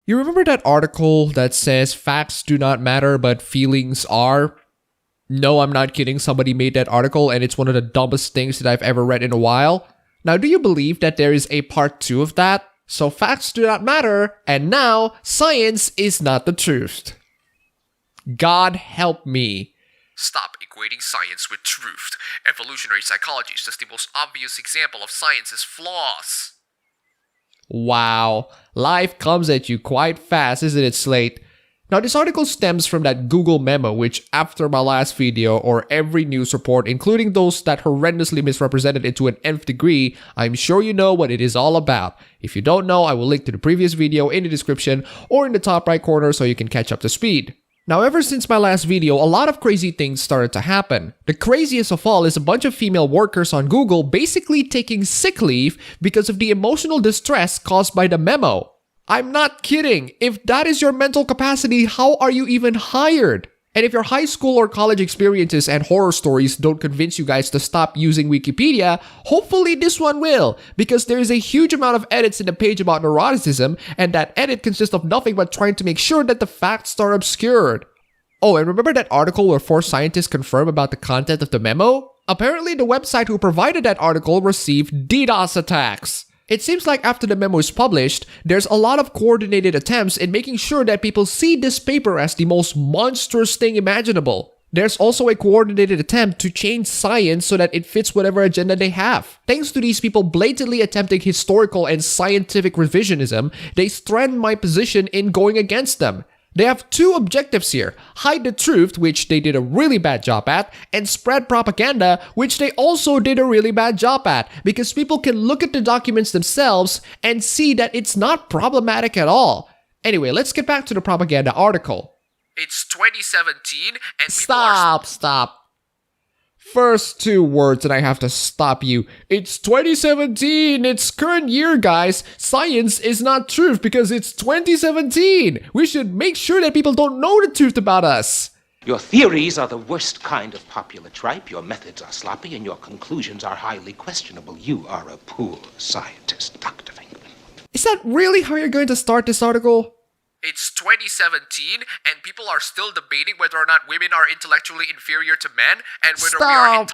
You remember that article that says facts do not matter but feelings are? No, I'm not kidding. Somebody made that article and it's one of the dumbest things that I've ever read in a while. Now, do you believe that there is a part 2 of that? So facts do not matter, and now science is not the truth. God help me. Stop equating science with truth. Evolutionary psychology is just the most obvious example of science's flaws. Wow, life comes at you quite fast, isn't it, Slate? Now, this article stems from that Google Memo, which after my last video or every news report, including those that horrendously misrepresented it to an nth degree, I'm sure you know what it is all about. If you don't know, I will link to the previous video in the description or in the top right corner so you can catch up to speed. Now, ever since my last video, a lot of crazy things started to happen. The craziest of all is a bunch of female workers on Google basically taking sick leave because of the emotional distress caused by the memo. I'm not kidding. If that is your mental capacity, how are you even hired? And if your high school or college experiences and horror stories don't convince you guys to stop using Wikipedia, hopefully this one will, because there is a huge amount of edits in the page about neuroticism, and that edit consists of nothing but trying to make sure that the facts are obscured. Oh, and remember that article where 4 scientists confirm about the content of the memo? Apparently the website who provided that article received DDoS attacks. It seems like after the memo is published, there's a lot of coordinated attempts in making sure that people see this paper as the most monstrous thing imaginable. There's also a coordinated attempt to change science so that it fits whatever agenda they have. Thanks to these people blatantly attempting historical and scientific revisionism, they strengthen my position in going against them. They have 2 objectives here: hide the truth, which they did a really bad job at, and spread propaganda, which they also did a really bad job at, because people can look at the documents themselves and see that it's not problematic at all. Anyway, let's get back to the propaganda article. It's 2017 and Stop. First 2 words and I have to stop you. It's 2017. It's current year, guys. Science is not truth because it's 2017. We should make sure that people don't know the truth about us. Your theories are the worst kind of popular tripe. Your methods are sloppy and your conclusions are highly questionable. You are a poor scientist, Dr. Venkman. Is that really how you're going to start this article? It's 2017 and people are still debating whether or not women are intellectually inferior to men and whether we are...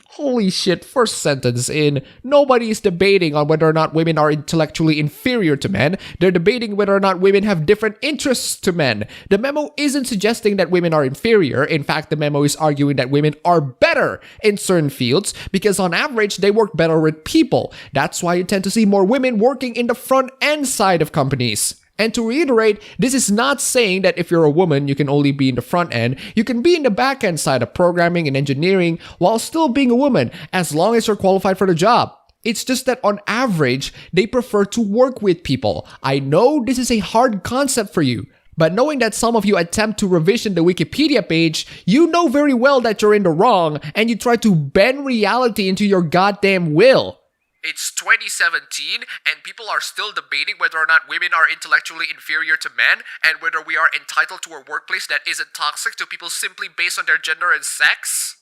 Holy shit, first sentence in. Nobody is debating on whether or not women are intellectually inferior to men. They're debating whether or not women have different interests to men. The memo isn't suggesting that women are inferior. In fact, the memo is arguing that women are better in certain fields because on average, they work better with people. That's why you tend to see more women working in the front end side of companies. And to reiterate, this is not saying that if you're a woman, you can only be in the front end. You can be in the back end side of programming and engineering while still being a woman, as long as you're qualified for the job. It's just that on average, they prefer to work with people. I know this is a hard concept for you, but knowing that some of you attempt to revision the Wikipedia page, you know very well that you're in the wrong and you try to bend reality into your goddamn will. It's 2017 and people are still debating whether or not women are intellectually inferior to men and whether we are entitled to a workplace that isn't toxic to people simply based on their gender and sex?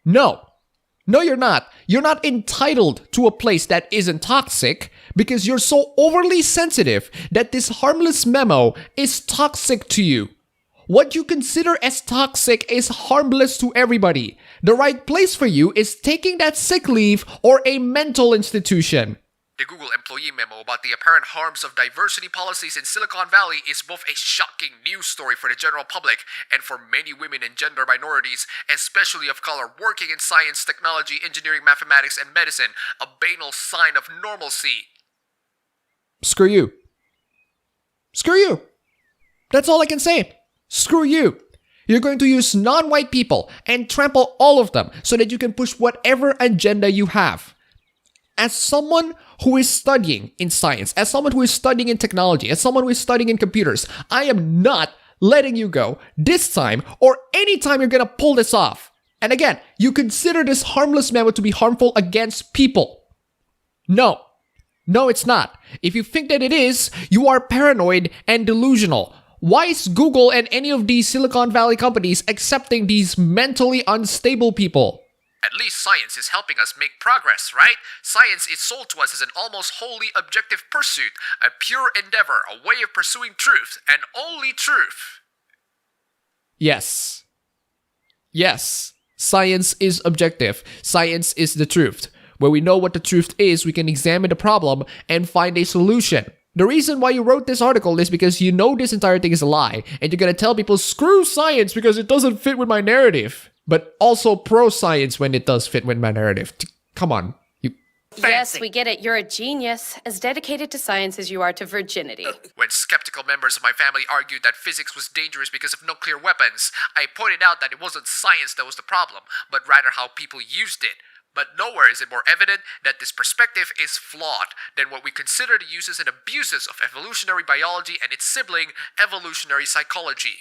No, you're not. You're not entitled to a place that isn't toxic because you're so overly sensitive that this harmless memo is toxic to you. What you consider as toxic is harmless to everybody. The right place for you is taking that sick leave or a mental institution. The Google employee memo about the apparent harms of diversity policies in Silicon Valley is both a shocking news story for the general public and for many women and gender minorities, especially of color, working in science, technology, engineering, mathematics, and medicine, a banal sign of normalcy. Screw you. That's all I can say. Screw you. You're going to use non-white people and trample all of them so that you can push whatever agenda you have. As someone who is studying in science, as someone who is studying in technology, as someone who is studying in computers, I am not letting you go this time or any time you're going to pull this off. And again, you consider this harmless memo to be harmful against people. No, it's not. If you think that it is, you are paranoid and delusional. Why is Google and any of these Silicon Valley companies accepting these mentally unstable people? At least science is helping us make progress, right? Science is sold to us as an almost wholly objective pursuit, a pure endeavor, a way of pursuing truth, and only truth. Yes. Yes. Science is objective. Science is the truth. Where we know what the truth is, we can examine the problem and find a solution. The reason why you wrote this article is because you know this entire thing is a lie, and you're gonna tell people, screw science because it doesn't fit with my narrative. But also pro-science when it does fit with my narrative. Come on. Yes, we get it. You're a genius, as dedicated to science as you are to virginity. When skeptical members of my family argued that physics was dangerous because of nuclear weapons, I pointed out that it wasn't science that was the problem, but rather how people used it. But nowhere is it more evident that this perspective is flawed than what we consider the uses and abuses of evolutionary biology and its sibling, evolutionary psychology.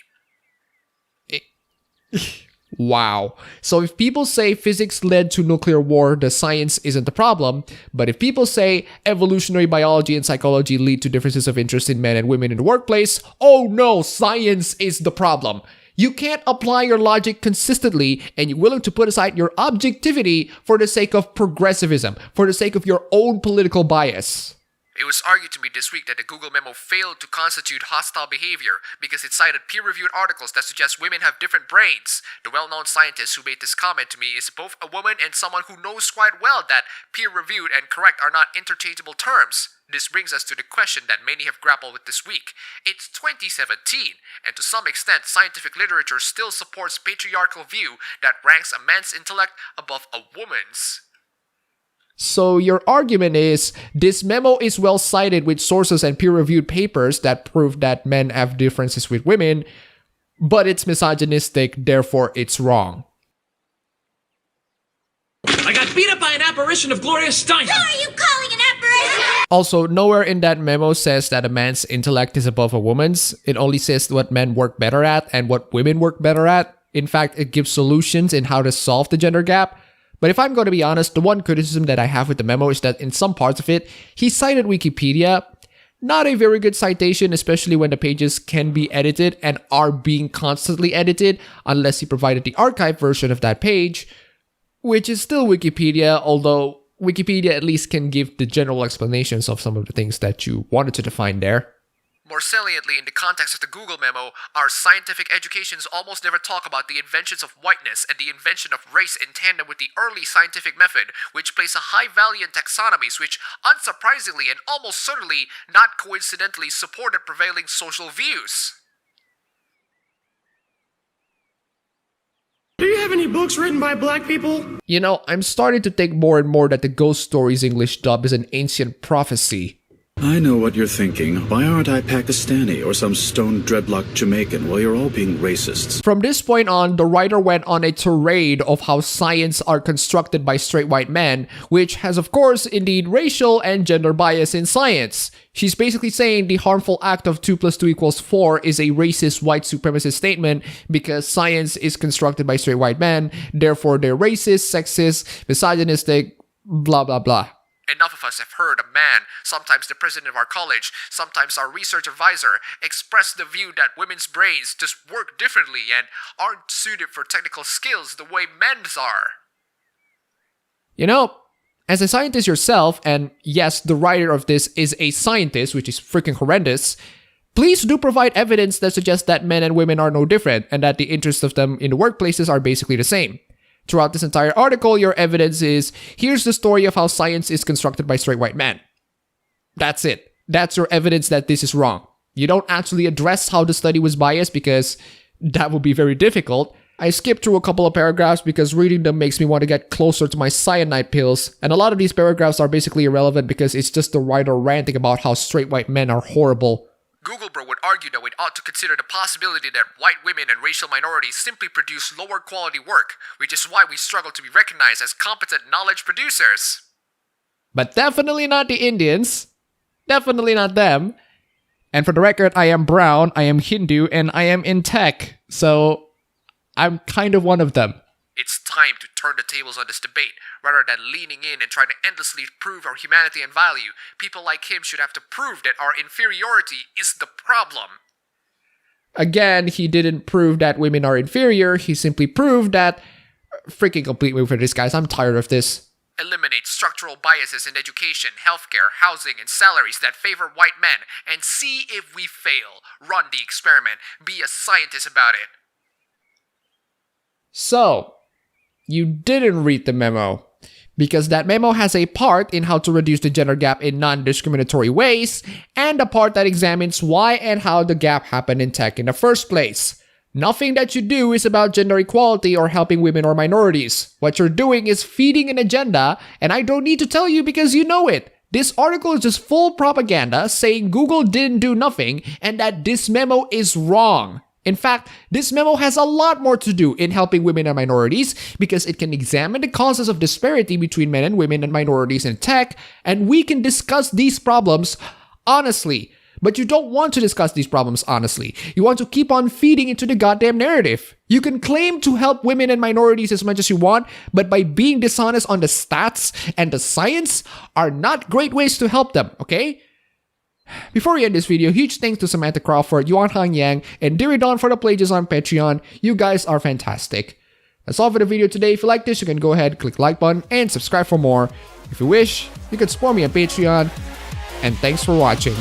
Wow. So if people say physics led to nuclear war, the science isn't the problem. But if people say evolutionary biology and psychology lead to differences of interest in men and women in the workplace, oh no, science is the problem. You can't apply your logic consistently, and you're willing to put aside your objectivity for the sake of progressivism, for the sake of your own political bias. It was argued to me this week that the Google memo failed to constitute hostile behavior because it cited peer-reviewed articles that suggest women have different brains. The well-known scientist who made this comment to me is both a woman and someone who knows quite well that peer-reviewed and correct are not interchangeable terms. This brings us to the question that many have grappled with this week. It's 2017, and to some extent, scientific literature still supports patriarchal view that ranks a man's intellect above a woman's. So your argument is, this memo is well cited with sources and peer-reviewed papers that prove that men have differences with women, but it's misogynistic, therefore it's wrong. I got beat up by an apparition of Gloria Steins! Who are you calling an apparition? Also, nowhere in that memo says that a man's intellect is above a woman's. It only says what men work better at and what women work better at. In fact, it gives solutions in how to solve the gender gap. But if I'm going to be honest, the one criticism that I have with the memo is that in some parts of it, he cited Wikipedia. Not a very good citation, especially when the pages can be edited and are being constantly edited, unless he provided the archived version of that page, which is still Wikipedia, although Wikipedia at least can give the general explanations of some of the things that you wanted to define there. More saliently, in the context of the Google memo, our scientific educations almost never talk about the inventions of whiteness and the invention of race in tandem with the early scientific method, which place a high value in taxonomies which, unsurprisingly and almost certainly, not coincidentally, supported prevailing social views. Do you have any books written by black people? You know, I'm starting to think more and more that the Ghost Stories English dub is an ancient prophecy. I know what you're thinking. Why aren't I Pakistani or some stone dreadlock Jamaican while you're all being racists? From this point on, the writer went on a tirade of how science are constructed by straight white men, which has of course indeed racial and gender bias in science. She's basically saying the harmful act of 2 + 2 = 4 is a racist white supremacist statement because science is constructed by straight white men, therefore they're racist, sexist, misogynistic, blah blah blah. Enough of us have heard a man, sometimes the president of our college, sometimes our research advisor, express the view that women's brains just work differently and aren't suited for technical skills the way men's are. You know, as a scientist yourself, and yes, the writer of this is a scientist, which is freaking horrendous, please do provide evidence that suggests that men and women are no different and that the interests of them in the workplaces are basically the same. Throughout this entire article, your evidence is, here's the story of how science is constructed by straight white men. That's it. That's your evidence that this is wrong. You don't actually address how the study was biased because that would be very difficult. I skipped through a couple of paragraphs because reading them makes me want to get closer to my cyanide pills, and a lot of these paragraphs are basically irrelevant because it's just the writer ranting about how straight white men are horrible. Google Bro would argue that we ought to consider the possibility that white women and racial minorities simply produce lower quality work, which is why we struggle to be recognized as competent knowledge producers. But definitely not the Indians. Definitely not them. And for the record, I am brown, I am Hindu, and I am in tech, so I'm kind of one of them. It's time to turn the tables on this debate, rather than leaning in and trying to endlessly prove our humanity and value. People like him should have to prove that our inferiority is the problem. Again, he didn't prove that women are inferior, he simply proved that freaking complete movie for this, guys. I'm tired of this. Eliminate structural biases in education, healthcare, housing, and salaries that favor white men, and see if we fail. Run the experiment. Be a scientist about it. So, you didn't read the memo, because that memo has a part in how to reduce the gender gap in non-discriminatory ways, and a part that examines why and how the gap happened in tech in the first place. Nothing that you do is about gender equality or helping women or minorities. What you're doing is feeding an agenda, and I don't need to tell you because you know it. This article is just full propaganda saying Google didn't do nothing and that this memo is wrong. In fact, this memo has a lot more to do in helping women and minorities because it can examine the causes of disparity between men and women and minorities in tech, and we can discuss these problems honestly. But you don't want to discuss these problems honestly. You want to keep on feeding into the goddamn narrative. You can claim to help women and minorities as much as you want, but by being dishonest on the stats and the science are not great ways to help them, okay? Before we end this video, huge thanks to Samantha Crawford, Yuan Hang Yang, and Diridon for the pledges on Patreon. You guys are fantastic. That's all for the video today. If you like this, you can go ahead, click the like button, and subscribe for more. If you wish, you can support me on Patreon. And thanks for watching.